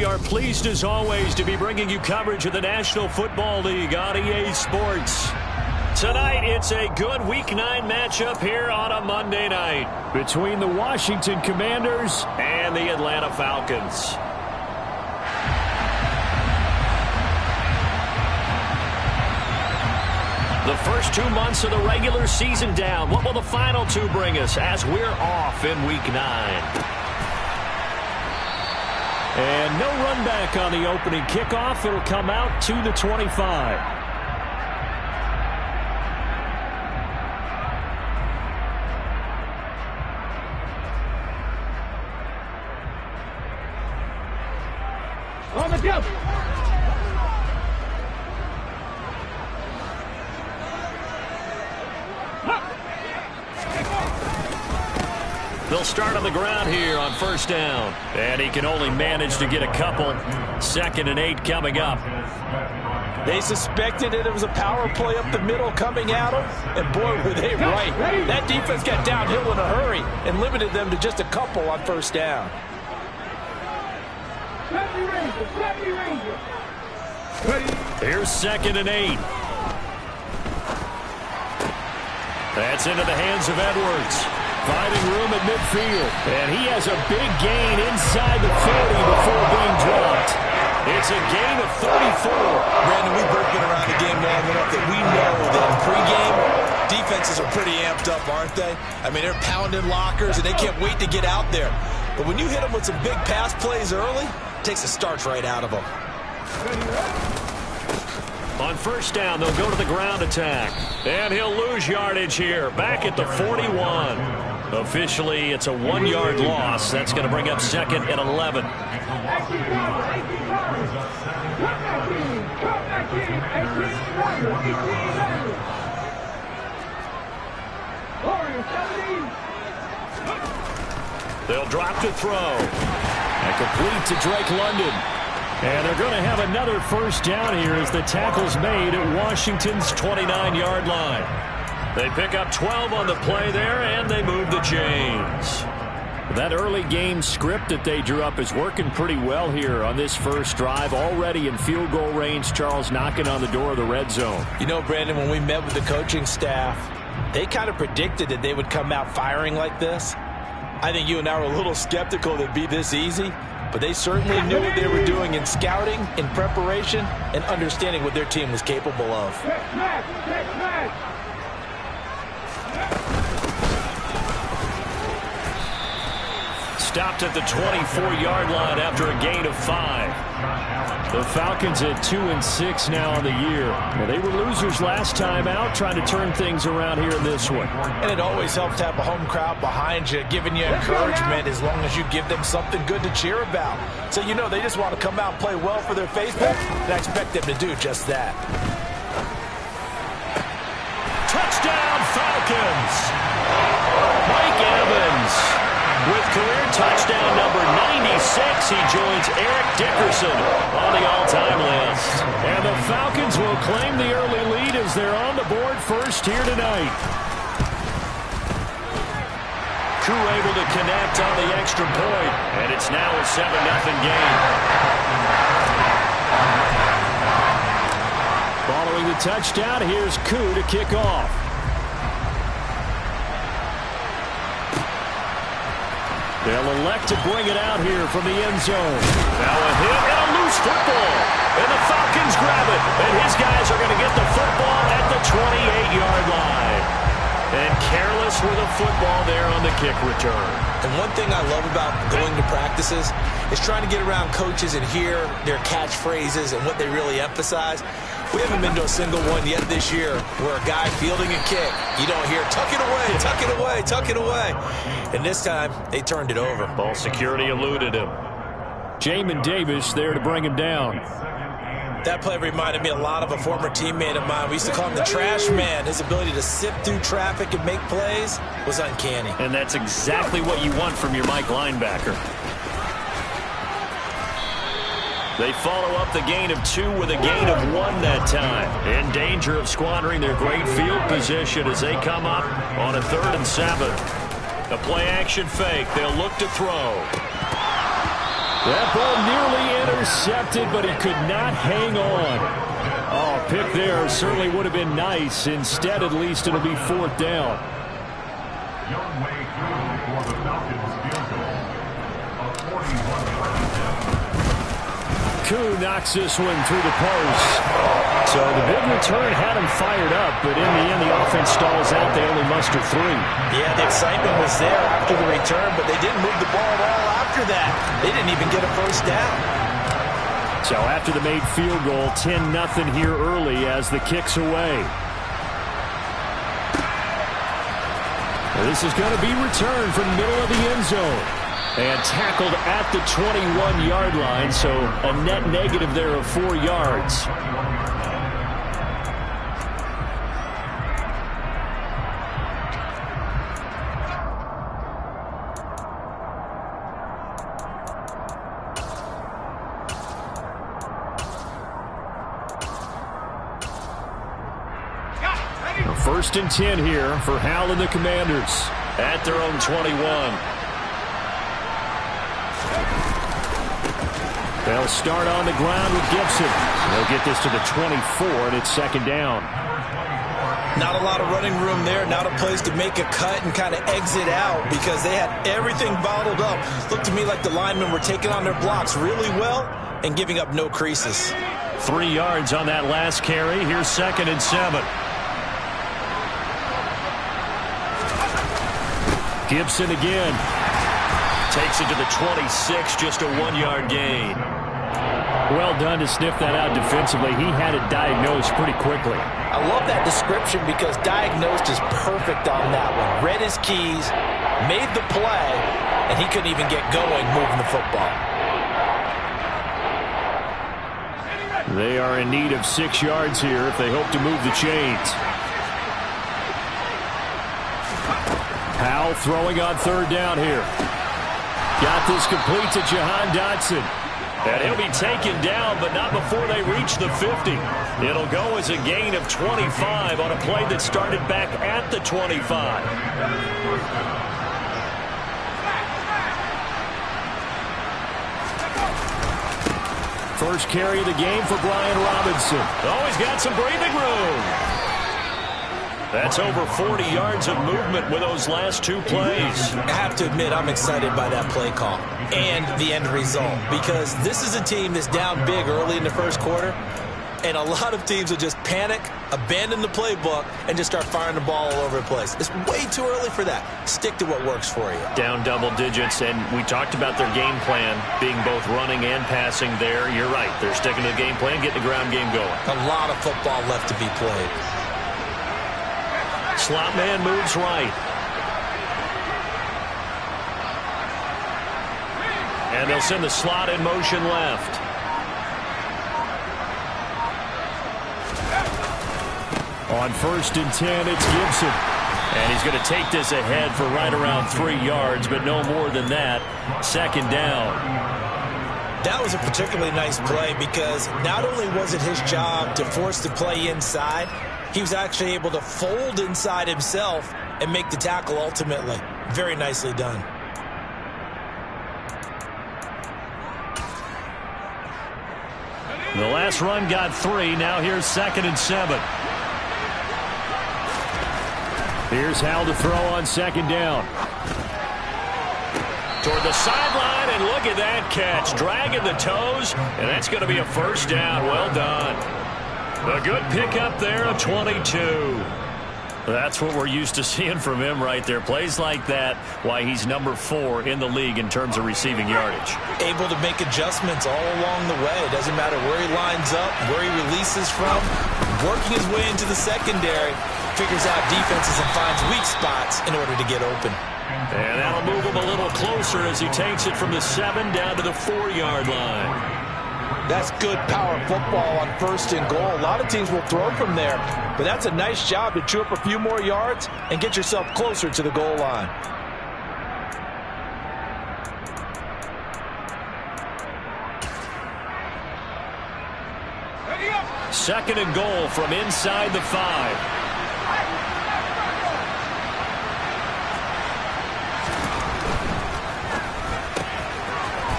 we are pleased as always to be bringing you coverage of the National Football League on EA Sports. Tonight, it's a good Week 9 matchup here on a Monday night between the Washington Commanders and the Atlanta Falcons. The first 2 months of the regular season down. What will the final 2 bring us as we're off in Week 9? And no run back on the opening kickoff. It'll come out to the 25. On the jump. They'll start on the ground here on first down. And he can only manage to get a couple. 2nd and 8 coming up. They suspected it was a power play up the middle coming at them. And boy, were they right. That defense got downhill in a hurry and limited them to just a couple on first down. Here's 2nd and 8. That's into the hands of Edwards. Finding room at midfield. And he has a big gain inside the 40 before being dropped. It's a gain of 34. Brandon, we've both been around the game long enough that we know that in pregame, defenses are pretty amped up, aren't they? I mean, they're pounding lockers, and they can't wait to get out there. But when you hit them with some big pass plays early, it takes the starch right out of them. On first down, they'll go to the ground attack. And he'll lose yardage here, back at the 41. Officially, it's a 1-yard loss. That's going to bring up 2nd and 11. They'll drop to throw. And complete to Drake London. And they're going to have another first down here as the tackle's made at Washington's 29-yard line. They pick up 12 on the play there, and they move the chains. That early game script that they drew up is working pretty well here on this first drive. Already in field goal range, Charles knocking on the door of the red zone. You know, Brandon, when we met with the coaching staff, they kind of predicted that they would come out firing like this. I think you and I were a little skeptical that it'd be this easy. But they certainly knew what they were doing in scouting, in preparation, and understanding what their team was capable of. Stopped at the 24-yard line after a gain of 5. The Falcons at 2-6 now on the year. Well, they were losers last time out, trying to turn things around here in this one. And it always helps to have a home crowd behind you, giving you encouragement as long as you give them something good to cheer about. So you know they just want to come out and play well for their faithful, and I expect them to do just that. Touchdown, Falcons! Mike Evans. With career touchdown number 96, he joins Eric Dickerson on the all-time list. And the Falcons will claim the early lead as they're on the board first here tonight. Crew able to connect on the extra point, and it's now a 7-0 game. Following the touchdown, here's Koo to kick off. They'll elect to bring it out here from the end zone. Now a hit and a loose football. And the Falcons grab it. And his guys are going to get the football at the 28-yard line. And careless with the football there on the kick return. And one thing I love about going to practices is trying to get around coaches and hear their catchphrases and what they really emphasize. We haven't been to a single one yet this year where a guy fielding a kick, you don't hear, tuck it away, tuck it away, tuck it away. And this time, they turned it over. Ball security eluded him. Jamin Davis there to bring him down. That play reminded me a lot of a former teammate of mine. We used to call him the trash man. His ability to sift through traffic and make plays was uncanny. And that's exactly what you want from your Mike linebacker. They follow up the gain of 2 with a gain of 1 that time. In danger of squandering their great field position as they come up on a 3rd and 7. A play-action fake. They'll look to throw. That ball nearly intercepted, but he could not hang on. Oh, pick there certainly would have been nice. Instead, at least it'll be 4th down. Young way through for the Falcons field goal. A 41-yard. Koo knocks this one through the post. So the big return had him fired up, but in the end, the offense stalls out. They only muster 3. Yeah, the excitement was there after the return, but they didn't move the ball at all after that. They didn't even get a first down. So after the made field goal, 10-0 here early as the kick's away. This is going to be returned from the middle of the end zone. And tackled at the 21-yard line, so a net negative there of 4 yards. First and 10 here for Hal and the Commanders at their own 21. They'll start on the ground with Gibson. They'll get this to the 24, and it's 2nd down. Not a lot of running room there. Not a place to make a cut and kind of exit out because they had everything bottled up. Looked to me like the linemen were taking on their blocks really well and giving up no creases. 3 yards on that last carry. Here's 2nd and 7. Gibson again. Takes it to the 26, just a 1-yard gain. Well done to sniff that out defensively. He had it diagnosed pretty quickly. I love that description because diagnosed is perfect on that one. Read his keys, made the play, and he couldn't even get going moving the football. They are in need of 6 yards here if they hope to move the chains. Powell throwing on 3rd down here. Got this complete to Jahan Dotson. And he'll be taken down, but not before they reach the 50. It'll go as a gain of 25 on a play that started back at the 25. First carry of the game for Brian Robinson. Oh, he's got some breathing room. That's over 40 yards of movement with those last 2 plays. I have to admit, I'm excited by that play call and the end result because this is a team that's down big early in the first quarter, and a lot of teams will just panic, abandon the playbook, and just start firing the ball all over the place. It's way too early for that. Stick to what works for you. Down double digits, and we talked about their game plan being both running and passing there. You're right. They're sticking to the game plan, getting the ground game going. A lot of football left to be played. Slot man moves right. And they'll send the slot in motion left. On 1st and 10, it's Gibson. And he's going to take this ahead for right around 3 yards, but no more than that. 2nd down. That was a particularly nice play because not only was it his job to force the play inside, he was actually able to fold inside himself and make the tackle ultimately. Very nicely done. The last run got 3. Now here's 2nd and 7. Here's Hal to throw on 2nd down. Toward the sideline, and look at that catch. Dragging the toes, and that's going to be a 1st down. Well done. A good pickup there of 22. That's what we're used to seeing from him right there. Plays like that, why he's number 4 in the league in terms of receiving yardage. Able to make adjustments all along the way. Doesn't matter where he lines up, where he releases from. Working his way into the secondary, figures out defenses and finds weak spots in order to get open. And that'll move him a little closer as he takes it from the 7 down to the 4-yard line. That's good power football on 1st and goal. A lot of teams will throw from there, but that's a nice job to chew up a few more yards and get yourself closer to the goal line. Second and goal from inside the 5.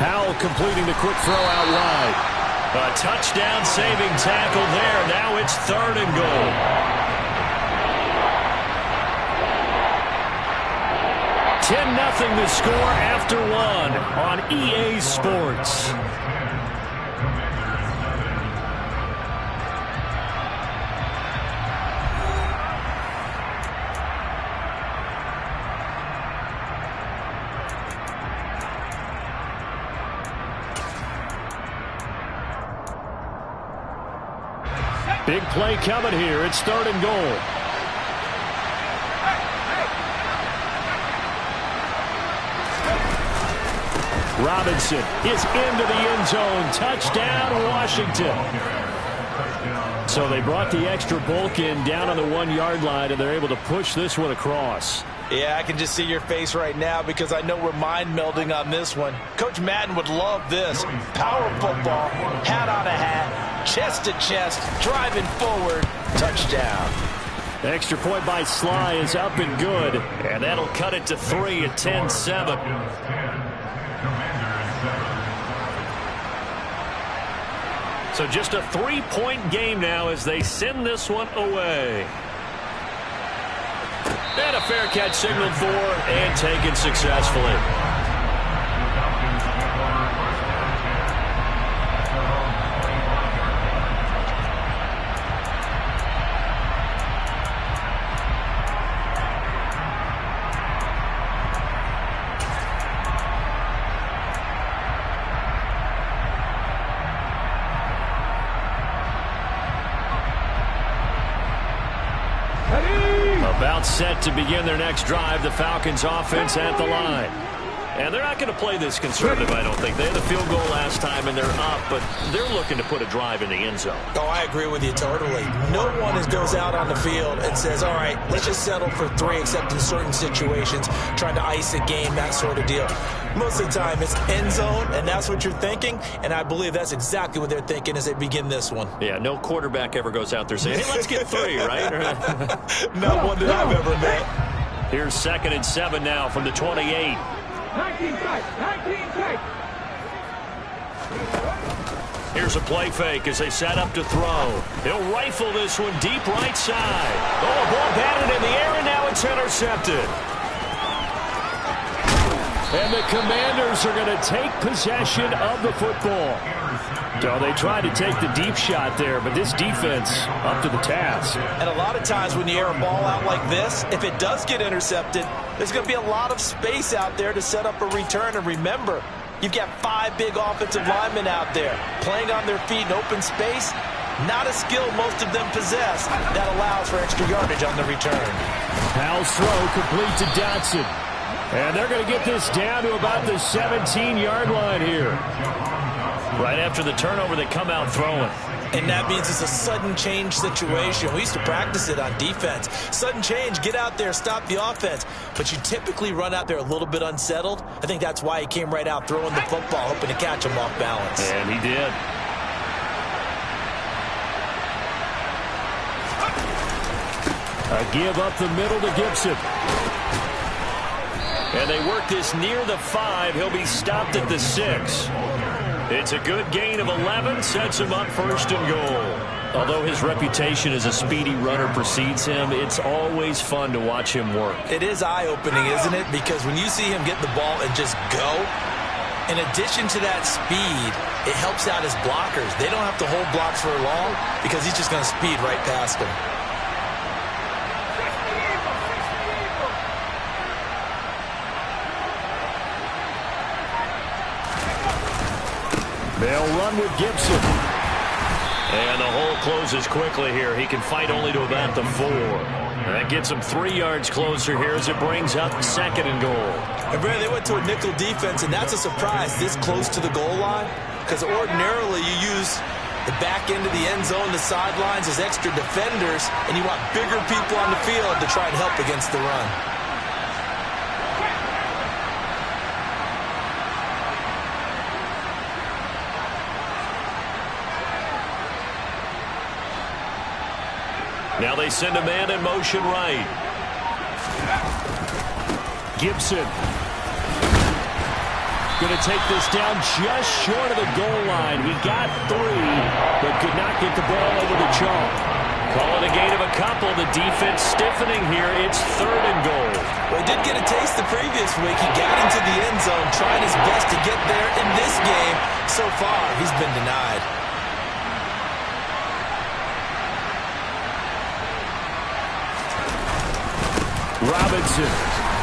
Powell completing the quick throw out wide. A touchdown-saving tackle there. Now it's 3rd and goal. $10-0 the score after 1 on EA Sports. Big play coming here. It's 3rd and goal. Robinson is into the end zone. Touchdown, Washington. So they brought the extra bulk in down on the 1-yard line, and they're able to push this one across. Yeah, I can just see your face right now because I know we're mind melding on this one. Coach Madden would love this. Power football, hat on a hat, chest to chest, driving forward, touchdown. The extra point by Sly is up and good, and that'll cut it to 3 at 10-7. So just a 3-point game now as they send this one away. And a fair catch signaled for and taken successfully. About set to begin their next drive, the Falcons offense at the line. And they're not going to play this conservative, I don't think. They had a field goal last time, and they're up, but they're looking to put a drive in the end zone. Oh, I agree with you totally. No one goes out on the field and says, all right, let's just settle for 3, except in certain situations, trying to ice a game, that sort of deal. Most of the time, it's end zone, and that's what you're thinking, and I believe that's exactly what they're thinking as they begin this one. Yeah, no quarterback ever goes out there saying, hey, let's get 3, right? Not one that I've ever met. Here's 2nd and 7 now from the 28. 19 tight. Here's a play fake as they set up to throw. He'll rifle this one deep right side. Oh, a ball batted in the air, and now it's intercepted. And the Commanders are going to take possession of the football. So they tried to take the deep shot there, but this defense up to the task. And a lot of times when you air a ball out like this, if it does get intercepted, there's going to be a lot of space out there to set up a return. And remember, you've got 5 big offensive linemen out there playing on their feet in open space. Not a skill most of them possess that allows for extra yardage on the return. Powell's throw complete to Dotson. And they're going to get this down to about the 17-yard line here. Right after the turnover, they come out throwing. And that means it's a sudden change situation. We used to practice it on defense. Sudden change, get out there, stop the offense. But you typically run out there a little bit unsettled. I think that's why he came right out throwing the football, hoping to catch him off balance. And he did. A give up the middle to Gibson. And they work this near the 5. He'll be stopped at the 6. It's a good gain of 11, sets him up 1st and goal. Although his reputation as a speedy runner precedes him, it's always fun to watch him work. It is eye-opening, isn't it? Because when you see him get the ball and just go, in addition to that speed, it helps out his blockers. They don't have to hold blocks for long because he's just going to speed right past them. They'll run with Gibson. And the hole closes quickly here. He can fight only to about the 4. And that gets him 3 yards closer here as it brings up 2nd and goal. And Brad, they went to a nickel defense, and that's a surprise this close to the goal line. Because ordinarily you use the back end of the end zone, the sidelines as extra defenders, and you want bigger people on the field to try and help against the run. Now they send a man in motion right. Gibson. Going to take this down just short of the goal line. He got 3, but could not get the ball over the chalk. Call it a gain of a couple. The defense stiffening here. It's 3rd and goal. Well, he did get a taste the previous week. He got into the end zone, trying his best to get there in this game. So far, he's been denied. Robinson.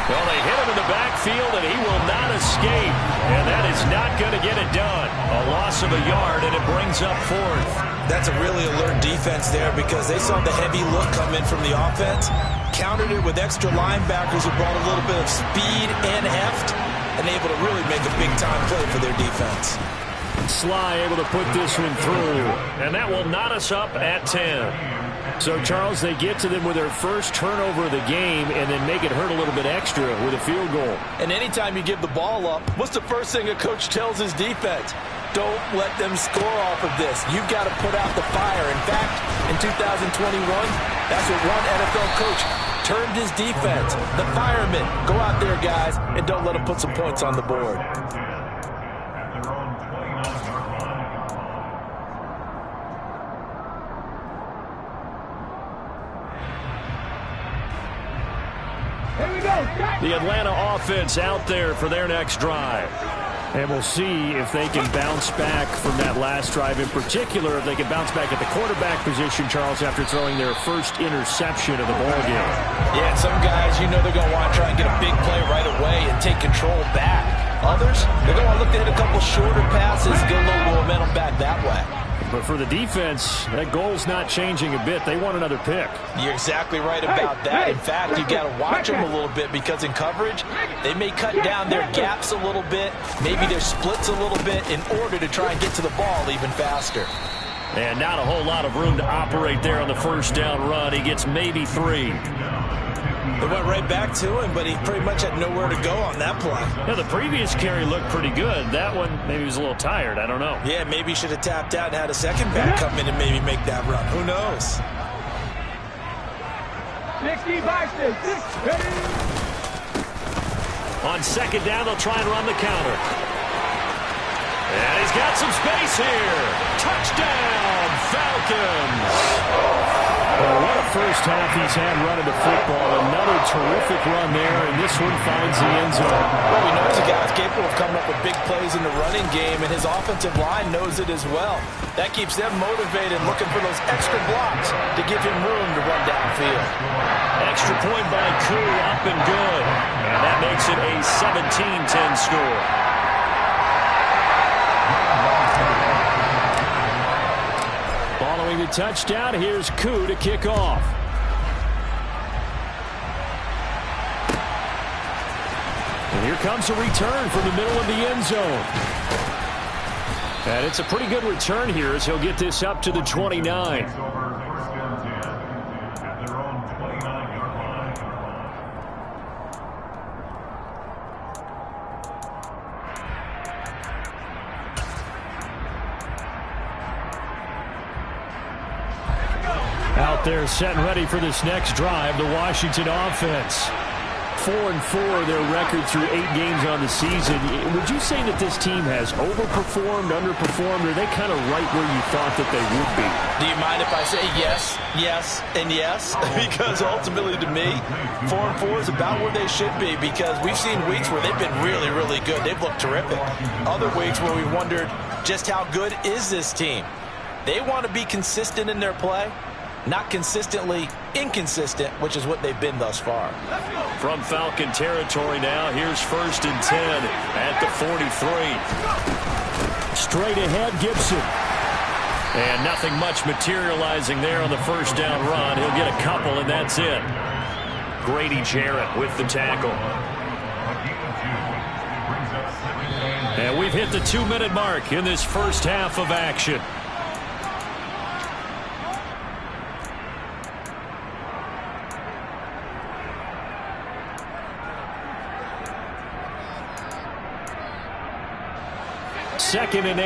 Well, they hit him in the backfield, and he will not escape. And that is not going to get it done. A loss of a yard, and it brings up 4th. That's a really alert defense there because they saw the heavy look come in from the offense, countered it with extra linebackers who brought a little bit of speed and heft, and able to really make a big-time play for their defense. Sly able to put this one through, and that will knot us up at 10. So, Charles, they get to them with their first turnover of the game and then make it hurt a little bit extra with a field goal. And anytime you give the ball up, what's the first thing a coach tells his defense? Don't let them score off of this. You've got to put out the fire. In fact, in 2021, that's what one NFL coach termed his defense. The firemen. Go out there, guys, and don't let them put some points on the board. The Atlanta offense out there for their next drive. And we'll see if they can bounce back from that last drive. In particular, if they can bounce back at the quarterback position, Charles, after throwing their first interception of the ballgame. Yeah, and some guys, you know they're going to want to try and get a big play right away and take control back. Others, they're going to look to hit a couple shorter passes, get a little momentum back that way. But for the defense, that goal's not changing a bit. They want another pick. You're exactly right about that. In fact, you got to watch them a little bit because in coverage, they may cut down their gaps a little bit, maybe their splits a little bit in order to try and get to the ball even faster. And not a whole lot of room to operate there on the first down run. He gets maybe 3. They went right back to him, but he pretty much had nowhere to go on that play. Yeah, the previous carry looked pretty good. That one, maybe he was a little tired. I don't know. Yeah, maybe he should have tapped out and had a second back come in and maybe make that run. Who knows? 65, 6, On second down, they'll try and run the counter. And he's got some space here. Touchdown, Falcons. Well, what a first half he's had running the football. Another terrific run there, and this one finds the end zone. Well, we know he's a guy who's capable of coming up with big plays in the running game, and his offensive line knows it as well. That keeps them motivated, looking for those extra blocks to give him room to run downfield. Extra point by Koo, up and good. And that makes it a 17-10 score. Following the touchdown, here's Koo to kick off. And here comes a return from the middle of the end zone. And it's a pretty good return here as he'll get this up to the 29. Out there set and ready for this next drive, the Washington offense. 4-4 their record through 8 games on the season. Would you say that this team has overperformed, underperformed, or are they kind of right where you thought that they would be? Do you mind if I say yes, yes, and yes? Because ultimately to me, 4-4 is about where they should be because we've seen weeks where they've been really, really good. They've looked terrific. Other weeks where we wondered just how good is this team? They want to be consistent in their play. Not consistently inconsistent, which is what they've been thus far. From Falcon territory now, here's 1st and 10 at the 43. Straight ahead, Gibson. And nothing much materializing there on the first down run. He'll get a couple, and that's it. Grady Jarrett with the tackle. And we've hit the 2-minute mark in this first half of action. Second and 8.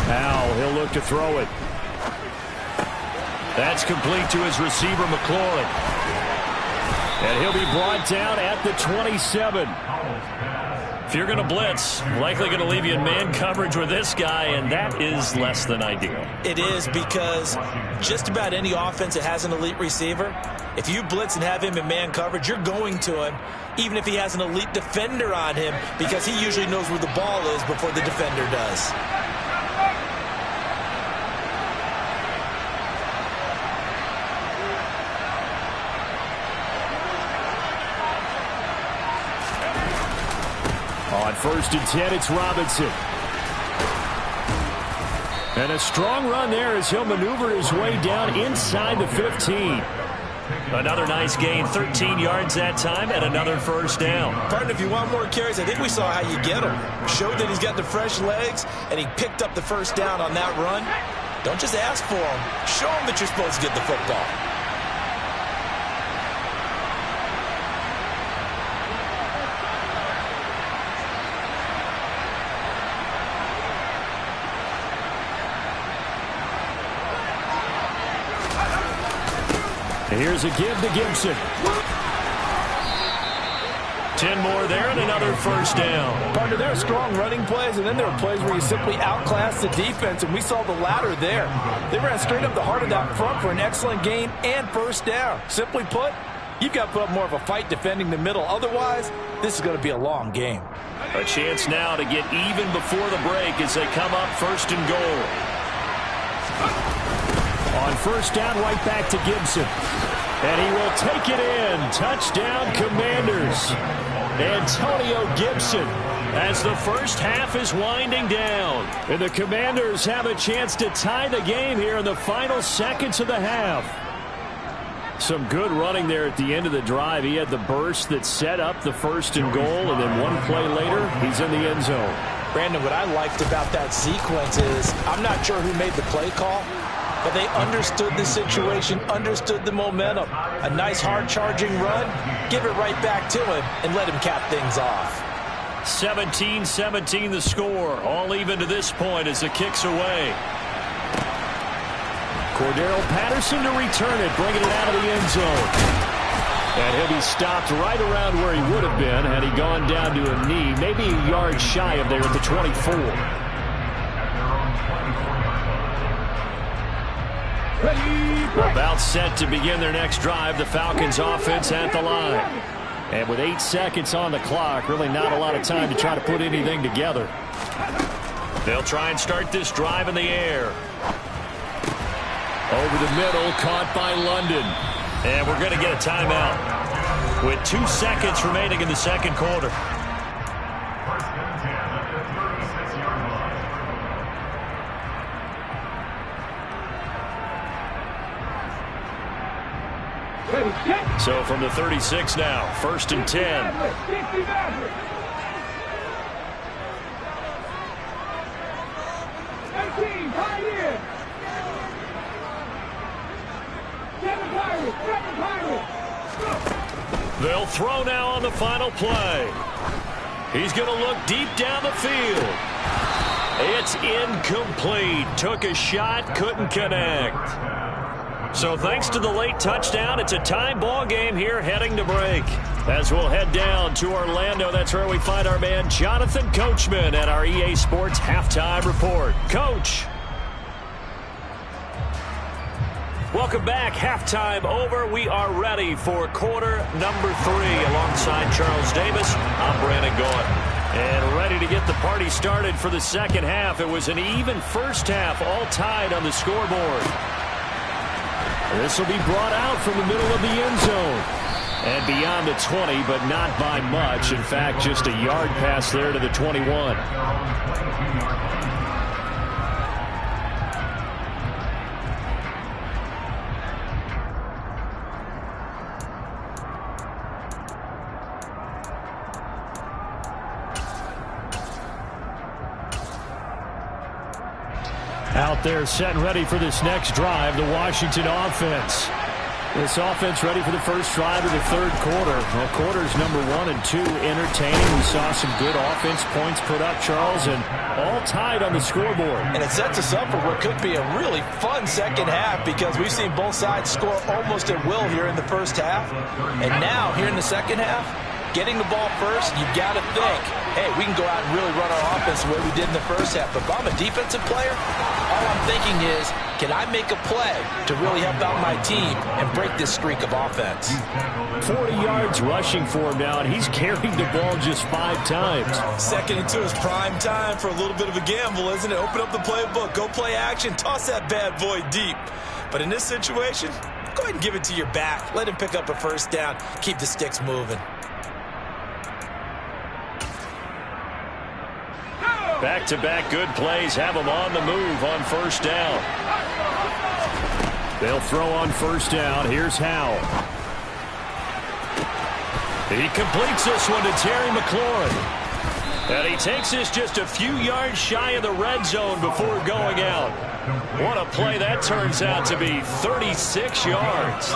Now he'll look to throw it. That's complete to his receiver, McLaurin. And he'll be brought down at the 27. If you're going to blitz, likely going to leave you in man coverage with this guy, and that is less than ideal. It is, because just about any offense that has an elite receiver, if you blitz and have him in man coverage, you're going to him, even if he has an elite defender on him, because he usually knows where the ball is before the defender does. On 1st and 10, it's Robinson. And a strong run there as he'll maneuver his way down inside the 15. Another nice gain, 13 yards that time, and another first down. Partner, if you want more carries, I think we saw how you get him. Showed that he's got the fresh legs, and he picked up the first down on that run. Don't just ask for him. Show him that you're supposed to get the football. Here's a give to Gibson. 10 more there and another first down. Partner, there are strong running plays, and then there are plays where you simply outclass the defense, and we saw the latter there. They ran straight up the heart of that front for an excellent gain and first down. Simply put, you've got to put up more of a fight defending the middle. Otherwise, this is going to be a long game. A chance now to get even before the break as they come up 1st and goal. On first down, right back to Gibson. And he will take it in. Touchdown, Commanders. Antonio Gibson as the first half is winding down. And the Commanders have a chance to tie the game here in the final seconds of the half. Some good running there at the end of the drive. He had the burst that set up the 1st and goal, and then one play later, he's in the end zone. Brandon, what I liked about that sequence is I'm not sure who made the play call, but they understood the situation, understood the momentum. A nice hard-charging run, give it right back to him, and let him cap things off. 17-17 the score. All even to this point as the kick's away. Cordero Patterson to return it, bringing it out of the end zone. And he'll be stopped right around where he would have been had he gone down to a knee, maybe a yard shy of there at the 24. About set to begin their next drive, the Falcons offense at the line. And with 8 seconds on the clock, really not a lot of time to try to put anything together. They'll try and start this drive in the air. Over the middle, caught by London. And we're going to get a timeout with 2 seconds remaining in the second quarter. So from the 36 now, 1st and 10. They'll throw now on the final play. He's going to look deep down the field. It's incomplete. Took a shot, couldn't connect. So thanks to the late touchdown, it's a tie ball game here heading to break. As we'll head down to Orlando, that's where we find our man Jonathan Coachman at our EA Sports Halftime Report. Coach. Welcome back. Halftime over. We are ready for quarter number 3 alongside Charles Davis. I'm Brandon Gaudin. And ready to get the party started for the second half. It was an even first half, all tied on the scoreboard. This will be brought out from the middle of the end zone. And beyond the 20, but not by much. In fact, just a yard pass there to the 21. Out there set and ready for this next drive, the Washington offense. This offense ready for the first drive of the third quarter. Well, quarters number 1 and 2 entertaining. We saw some good offense points put up, Charles, and all tied on the scoreboard. And it sets us up for what could be a really fun second half because we've seen both sides score almost at will here in the first half. And now, here in the second half, getting the ball first, you've got to think, hey, we can go out and really run our offense the way we did in the first half. But if I'm a defensive player, all I'm thinking is, can I make a play to really help out my team and break this streak of offense? 40 yards rushing for him now, and he's carried the ball just 5 times. Second and 2 is prime time for a little bit of a gamble, isn't it? Open up the playbook, go play action, toss that bad boy deep. But in this situation, go ahead and give it to your back. Let him pick up a first down. Keep the sticks moving. Back-to-back good plays have them on the move on first down. They'll throw on first down. Here's Howell. He completes this one to Terry McLaurin. And he takes this just a few yards shy of the red zone before going out. What a play that turns out to be, 36 yards.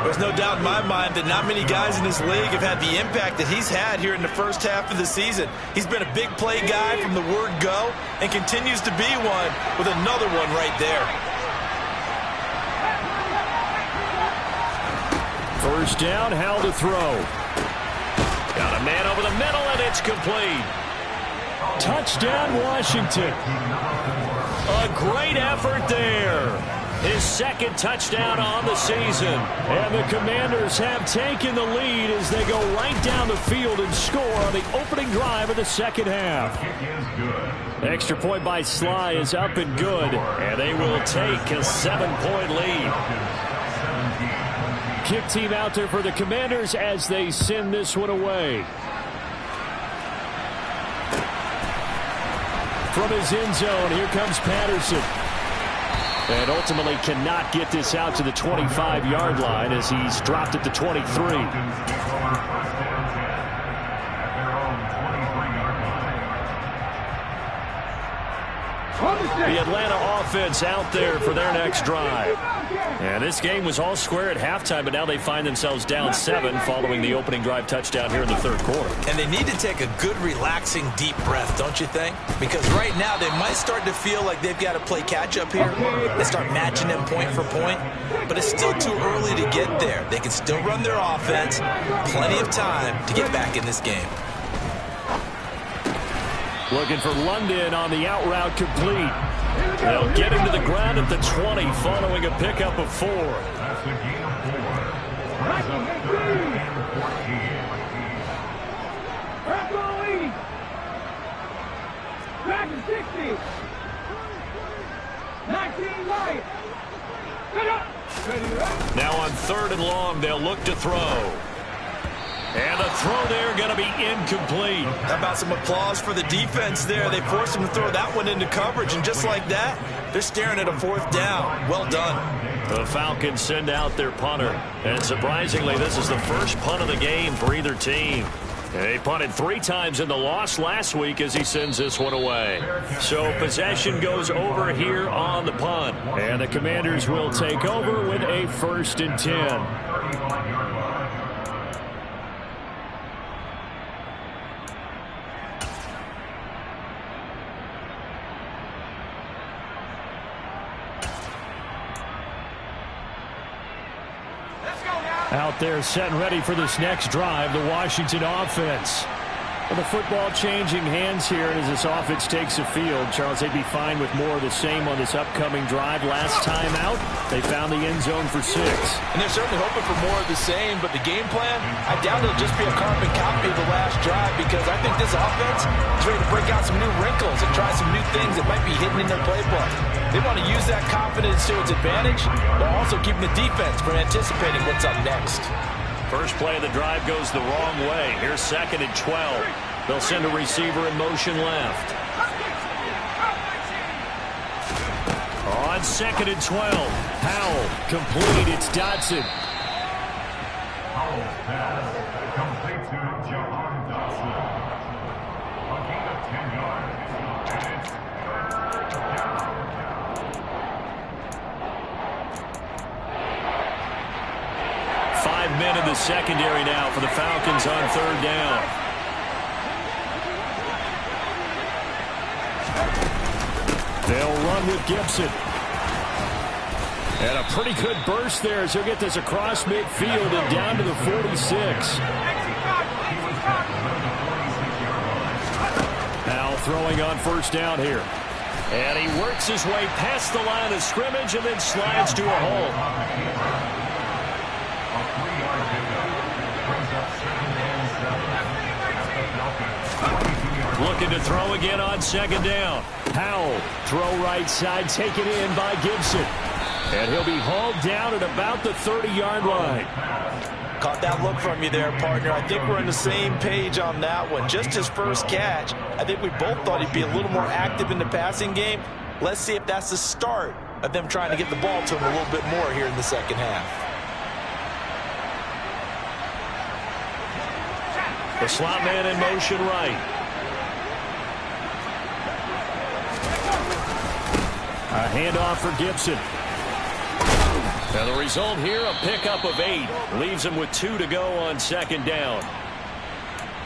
There's no doubt in my mind that not many guys in this league have had the impact that he's had here in the first half of the season. He's been a big play guy from the word go and continues to be one with another one right there. First down, Howell to throw. Got a man over the middle, and it's complete. Touchdown, Washington. A great effort there. His second touchdown on the season. And the Commanders have taken the lead as they go right down the field and score on the opening drive of the second half. Extra point by Sly is up and good, and they will take a 7-point lead. Kick team out there for the Commanders as they send this one away. From his end zone, here comes Patterson. And ultimately cannot get this out to the 25-yard line as he's dropped at the 23. The Atlanta offense out there for their next drive. And this game was all square at halftime, but now they find themselves down 7 following the opening drive touchdown here in the third quarter. And they need to take a good, relaxing, deep breath, don't you think? Because right now they might start to feel like they've got to play catch-up here. They start matching them point for point. But it's still too early to get there. They can still run their offense. Plenty of time to get back in this game. Looking for London on the out route complete. They'll get him to the ground at the 20 following a pickup of 4. That's a gain of 4. Brings up 3rd and 14. Back to 60. 19 right. Now on 3rd and long, they'll look to throw. And the throw there going to be incomplete. How about some applause for the defense there? They forced him to throw that one into coverage, and just like that, they're staring at a 4th down. Well done. The Falcons send out their punter. And surprisingly, this is the first punt of the game for either team. They punted 3 times in the loss last week as he sends this one away. So possession goes over here on the punt. And the Commanders will take over with a 1st and 10. Out there set and ready for this next drive, the Washington offense. Well, the football changing hands here as this offense takes the field. Charles, they'd be fine with more of the same on this upcoming drive. Last time out, they found the end zone for 6. And they're certainly hoping for more of the same, but the game plan, I doubt it'll just be a carbon copy of the last drive because I think this offense is ready to break out some new wrinkles and try some new things that might be hidden in their playbook. They want to use that confidence to its advantage, while also keeping the defense from anticipating what's up next. First play of the drive goes the wrong way. Here's 2nd and 12. They'll send a receiver in motion left. On 2nd and 12, Howell complete. It's Dotson. Howell's pass complete to Jahan Dotson. A gain of 10 yards. And it's 3rd down. men in the secondary now for the Falcons on third down. They'll run with Gibson. And a pretty good burst there as he'll get this across midfield and down to the 46. Now throwing on first down here. And he works his way past the line of scrimmage and then slides to a hole. Looking to throw again on second down. Howell, throw right side, taken in by Gibson. And he'll be hauled down at about the 30-yard line. Caught that look from you there, partner. I think we're on the same page on that one. Just his first catch, I think we both thought he'd be a little more active in the passing game. Let's see if that's the start of them trying to get the ball to him a little bit more here in the second half. The slot man in motion right. A handoff for Gibson. And the result here, a pickup of 8. Leaves him with 2 to go on second down.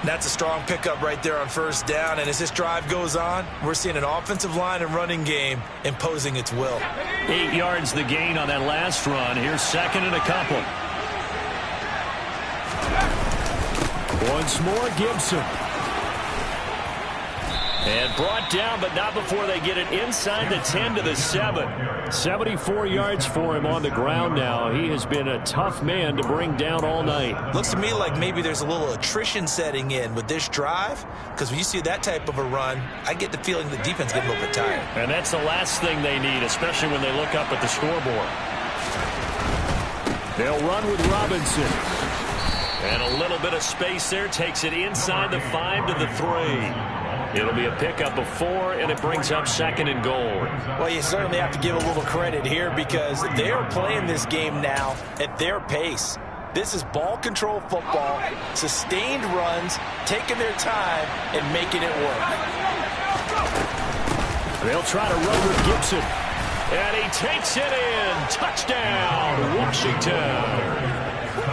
That's a strong pickup right there on first down. And as this drive goes on, we're seeing an offensive line and running game imposing its will. 8 yards the gain on that last run. Here's second and a couple. Once more, Gibson. And brought down, but not before they get it inside the 10 to the 7. 74 yards for him on the ground now. He has been a tough man to bring down all night. Looks to me like maybe there's a little attrition setting in with this drive, because when you see that type of a run, I get the feeling the defense gets a little bit tired. And that's the last thing they need, especially when they look up at the scoreboard. They'll run with Robinson. And a little bit of space there takes it inside the 5 to the 3. It'll be a pickup of 4, and it brings up second and goal. Well, you certainly have to give a little credit here because they are playing this game now at their pace. This is ball control football, sustained runs, taking their time, and making it work. They'll try to run with Gibson. And he takes it in. Touchdown, Washington.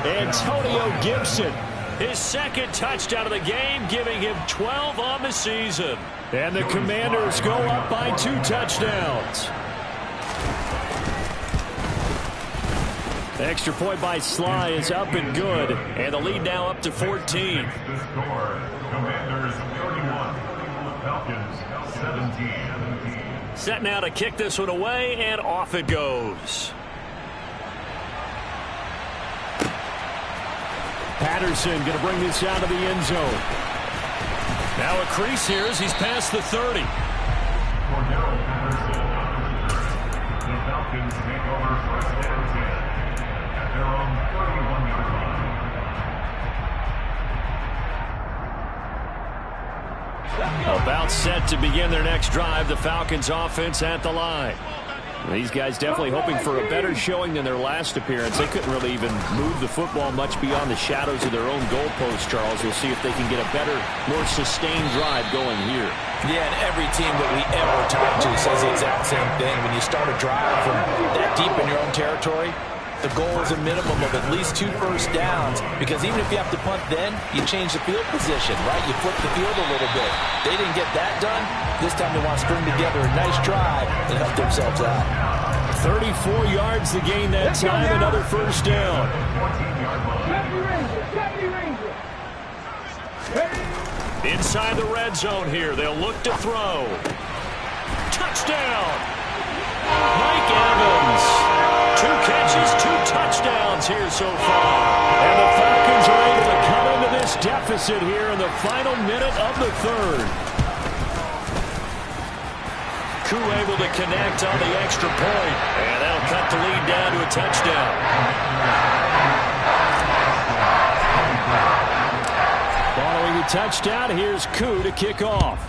Antonio Gibson. His second touchdown of the game, giving him 12 on the season. And the Commanders go up by 2 touchdowns. The extra point by Sly is up and good. And the lead now up to 14. The score, Commanders 31, Falcons 17. Set now to kick this one away, and off it goes. Patterson going to bring this out of the end zone. Now a crease here as he's past the 30. Cordell Patterson. The Falcons take over first and 10 at their own 31-yard line. About set to begin their next drive. The Falcons offense at the line. These guys definitely hoping for a better showing than their last appearance. They couldn't really even move the football much beyond the shadows of their own goalpost, Charles. We'll see if they can get a better, more sustained drive going here. Yeah, and every team that we ever talk to says the exact same thing. When you start a drive from that deep in your own territory, the goal is a minimum of at least 2 first downs, because even if you have to punt then, you change the field position, right? You flip the field a little bit. They didn't get that done. This time they want to string together a nice drive and help themselves out. 34 yards to gain that time, another first down. Inside the red zone here, they'll look to throw. Touchdown! Mike Evans. 2 catches, 2 touchdowns here so far. And the Falcons are able to come into this deficit here in the final minute of the 3rd. Koo able to connect on the extra point. And that'll cut the lead down to a touchdown. Following the touchdown, here's Koo to kick off.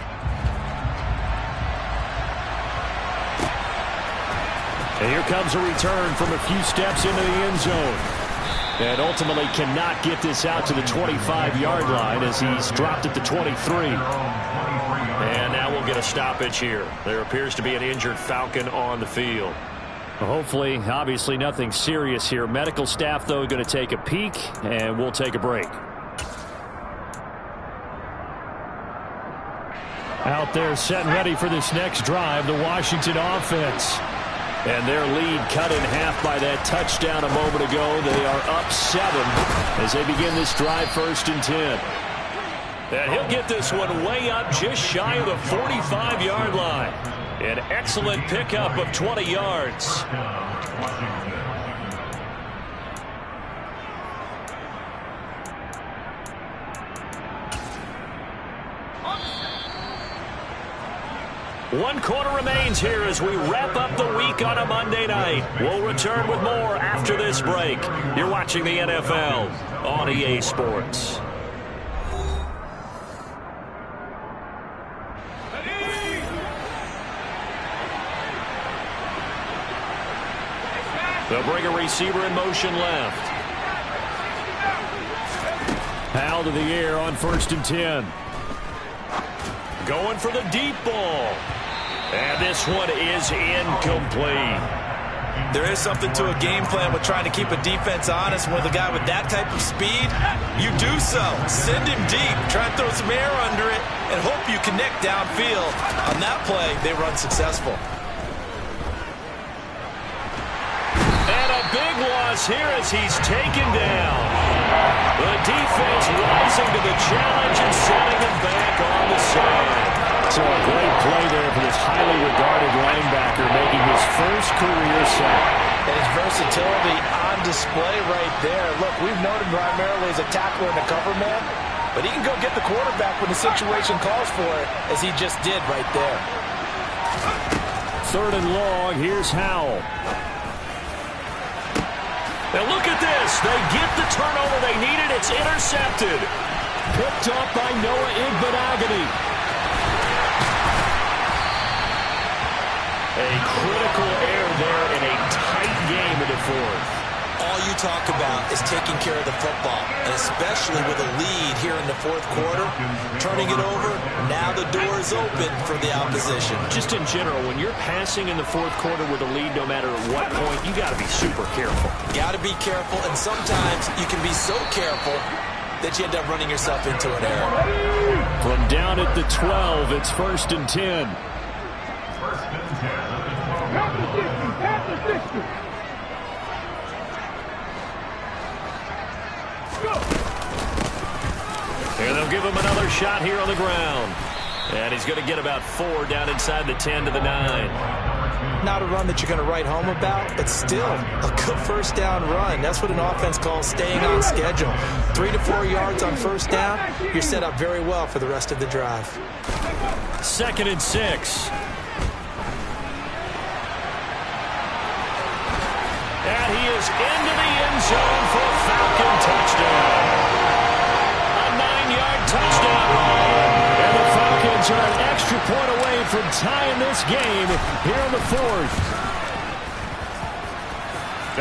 And here comes a return from a few steps into the end zone. And ultimately cannot get this out to the 25-yard line as he's dropped at the 23. And now we'll get a stoppage here. There appears to be an injured Falcon on the field. Hopefully, obviously nothing serious here. Medical staff, though, going to take a peek, and we'll take a break. Out there set and ready for this next drive, the Washington offense. And their lead cut in half by that touchdown a moment ago. They are up 7 as they begin this drive, 1st and 10. And he'll get this one way up just shy of the 45-yard line. An excellent pickup of 20 yards. One quarter remains here as we wrap up the week on a Monday night. We'll return with more after this break. You're watching the NFL on EA Sports. They'll bring a receiver in motion left. Howell to the air on 1st and 10. Going for the deep ball. And this one is incomplete. There is something to a game plan with trying to keep a defense honest. With a guy with that type of speed, you do so. Send him deep. Try and throw some air under it and hope you connect downfield. On that play, they were unsuccessful. And a big loss here as he's taken down. The defense rising to the challenge and setting him back on the side. So a great play there for this highly regarded linebacker, making his first career sack. And his versatility on display right there. Look, we've known him primarily as a tackler and a cover man, but he can go get the quarterback when the situation calls for it, as he just did right there. 3rd and long, here's Howell. Now look at this. They get the turnover they needed. It's intercepted. Picked up by Noah Igbenogany. A critical error there in a tight game in the 4th. All you talk about is taking care of the football, and especially with a lead here in the 4th quarter, turning it over, now the door is open for the opposition. Just in general, when you're passing in the 4th quarter with a lead, no matter at what point, you got to be super careful. Got to be careful, and sometimes you can be so careful that you end up running yourself into an error. From down at the 12, it's 1st and 10. Pass the 60. And they'll give him another shot here on the ground. And he's going to get about 4 down inside the 10 to the 9. Not a run that you're going to write home about, but still a good 1st down run. That's what an offense calls staying on schedule. 3 to 4 yards on 1st down, you're set up very well for the rest of the drive. 2nd and 6. And he is into the end zone for a Falcon touchdown. A 9-yard touchdown run. And the Falcons are an extra point away from tying this game here in the 4th.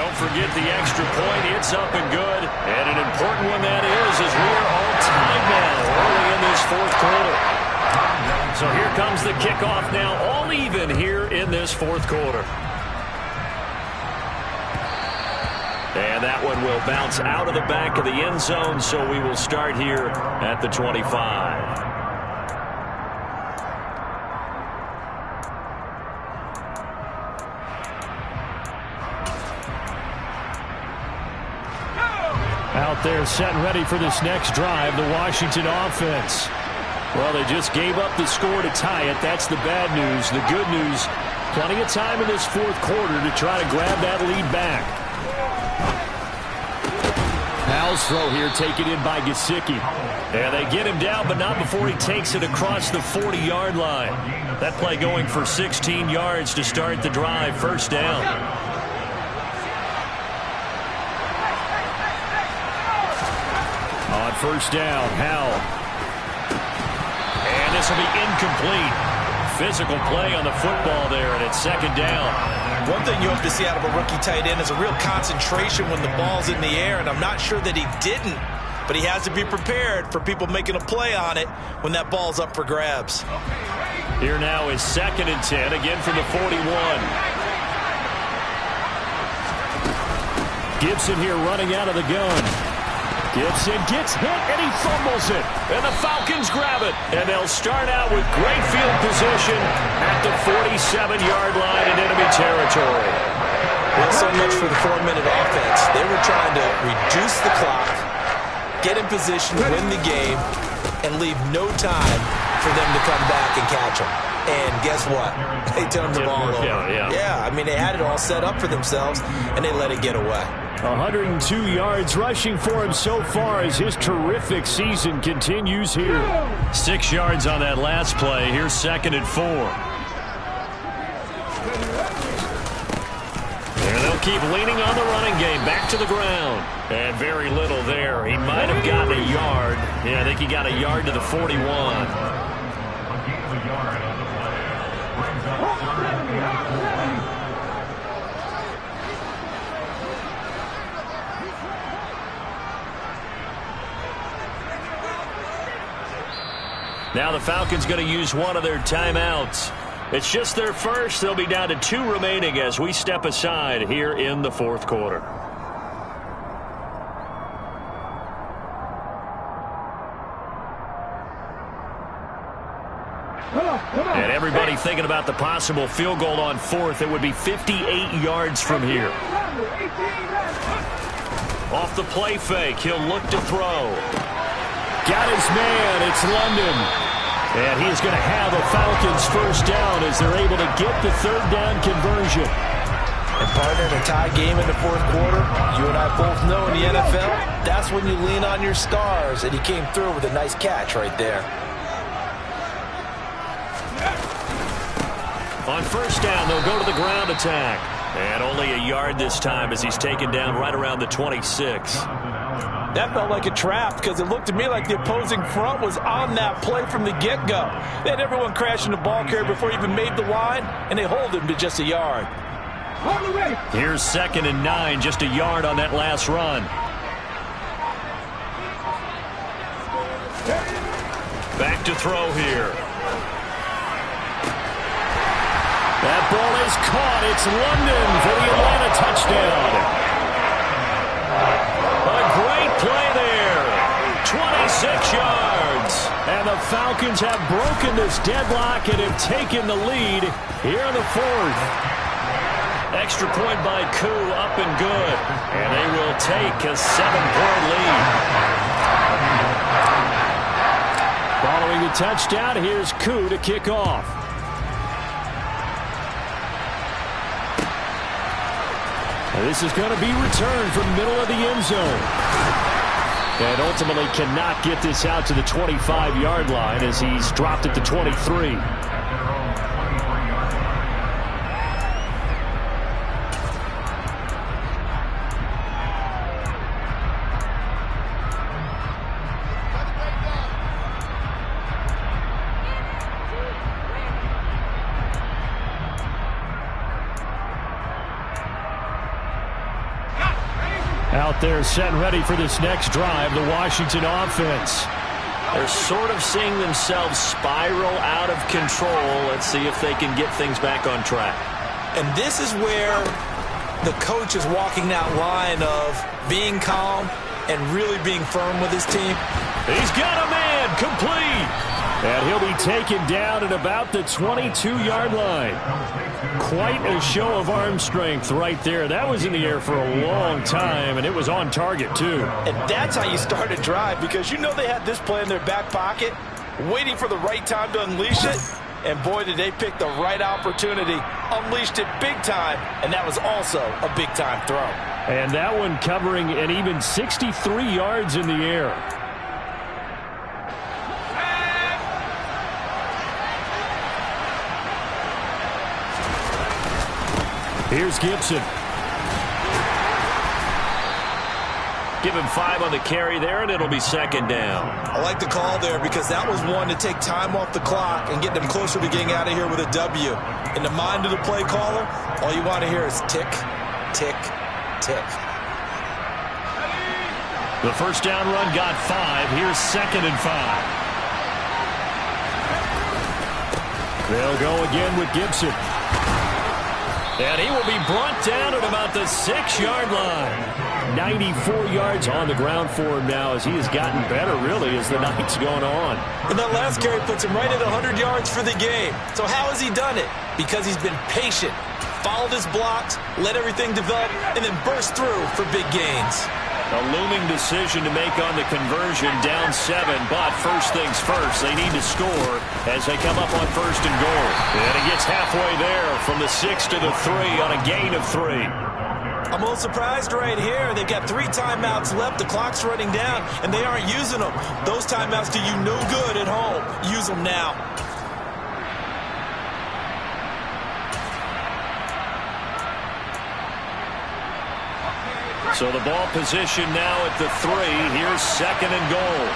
Don't forget the extra point. It's up and good. And an important one that is, as we are all tied now early in this 4th quarter. So here comes the kickoff now, all even here in this 4th quarter. And that one will bounce out of the back of the end zone, so we will start here at the 25. Out there set and ready for this next drive, the Washington offense. Well, they just gave up the score to tie it. That's the bad news. The good news, plenty of time in this 4th quarter to try to grab that lead back. Howell's throw here taken in by Gesicki. And they get him down, but not before he takes it across the 40-yard line. That play going for 16 yards to start the drive. 1st down. On 1st down, Howell. And this will be incomplete. Physical play on the football there, and it's 2nd down. One thing you hope to see out of a rookie tight end is a real concentration when the ball's in the air, and I'm not sure that he didn't, but he has to be prepared for people making a play on it when that ball's up for grabs. Here now is 2nd and 10, again from the 41. Gibson here running out of the gun. Gibson gets hit, and he fumbles it. And the Falcons grab it. And they'll start out with great field position at the 47-yard line in enemy territory. Well, so much for the 4-minute offense. They were trying to reduce the clock, get in position, win the game, and leave no time for them to come back and catch them. And guess what? They turned the ball over. Yeah, I mean, they had it all set up for themselves, and they let it get away. 102 yards rushing for him so far as his terrific season continues here. 6 yards on that last play. Here's 2nd and 4. And they'll keep leaning on the running game. Back to the ground. And very little there. He might have gotten a yard. Yeah, I think he got a yard to the 41. Now the Falcons going to use one of their timeouts. It's just their first. They'll be down to 2 remaining as we step aside here in the 4th quarter. And everybody thinking about the possible field goal on 4th. It would be 58 yards from here. Off the play fake, he'll look to throw. Got his man. It's London. And he's going to have a Falcons first down as they're able to get the 3rd down conversion. And partner, in a tie game in the 4th quarter, you and I both know in the NFL, that's when you lean on your stars. And he came through with a nice catch right there. On first down, they'll go to the ground attack. And only a yard this time as he's taken down right around the 26. That felt like a trap because it looked to me like the opposing front was on that play from the get-go. They had everyone crashing the ball carrier before he even made the line, and they hold him to just a yard. Here's 2nd and 9, just a yard on that last run. Back to throw here. That ball is caught. It's London for the Atlanta touchdown. A great play there. 26 yards. And the Falcons have broken this deadlock and have taken the lead here in the 4th. Extra point by Koo, up and good. And they will take a 7-point lead. Following the touchdown, here's Koo to kick off. And this is going to be returned from middle of the end zone. And ultimately cannot get this out to the 25-yard line as he's dropped at the 23. Out there set and ready for this next drive, the Washington offense. They're sort of seeing themselves spiral out of control. Let's see if they can get things back on track. And this is where the coach is walking that line of being calm and really being firm with his team. He's got a man, complete. And he'll be taken down at about the 22-yard line. Quite a show of arm strength right there. That was in the air for a long time, and it was on target, too. And that's how you start a drive, because you know they had this play in their back pocket, waiting for the right time to unleash it. And boy, did they pick the right opportunity. Unleashed it big time, and that was also a big-time throw. And that one covering an even 63 yards in the air. Here's Gibson. Give him 5 on the carry there, and it'll be 2nd down. I like the call there because that was one to take time off the clock and get them closer to getting out of here with a W. In the mind of the play caller, all you want to hear is tick, tick, tick. The first down run got 5. Here's 2nd and 5. They'll go again with Gibson. And he will be brought down at about the 6-yard line. 94 yards on the ground for him now as he has gotten better, really, as the night's gone on. And that last carry puts him right at 100 yards for the game. So how has he done it? Because he's been patient, followed his blocks, let everything develop, and then burst through for big gains. A looming decision to make on the conversion, down 7, but first things first, they need to score as they come up on 1st and goal. And he gets halfway there from the 6 to the 3 on a gain of 3. I'm a little surprised right here. They've got 3 timeouts left. The clock's running down, and they aren't using them. Those timeouts do you no good at home. Use them now. So the ball position now at the 3. Here's 2nd and goal.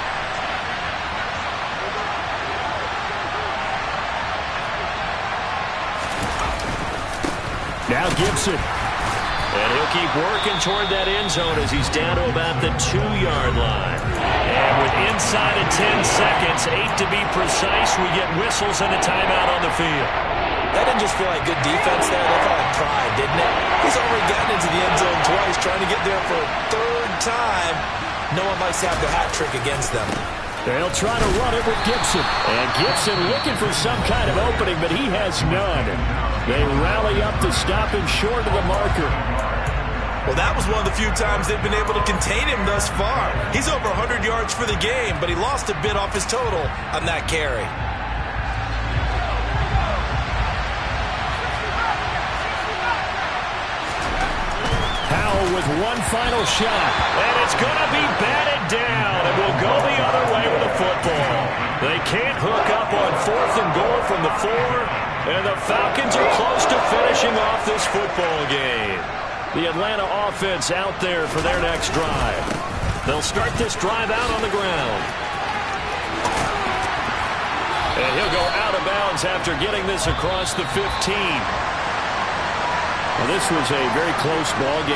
Now Gibson. And he'll keep working toward that end zone as he's down to about the 2-yard line. And with inside of 10 seconds, 8 to be precise, we get whistles and a timeout on the field. That didn't just feel like good defense there. That felt like pride, didn't it? He's already gotten into the end zone twice, trying to get there for a 3rd time. No one likes to have the hat trick against them. They'll try to run it with Gibson. And Gibson looking for some kind of opening, but he has none. They rally up to stop him short of the marker. Well, that was one of the few times they've been able to contain him thus far. He's over 100 yards for the game, but he lost a bit off his total on that carry. Powell with one final shot, and it's going to be batted down, and will go the other way with the football. They can't hook up on 4th and goal from the 4, and the Falcons are close to finishing off this football game. The Atlanta offense out there for their next drive. They'll start this drive out on the ground. And he'll go out of bounds after getting this across the 15. Well, this was a very close ball game.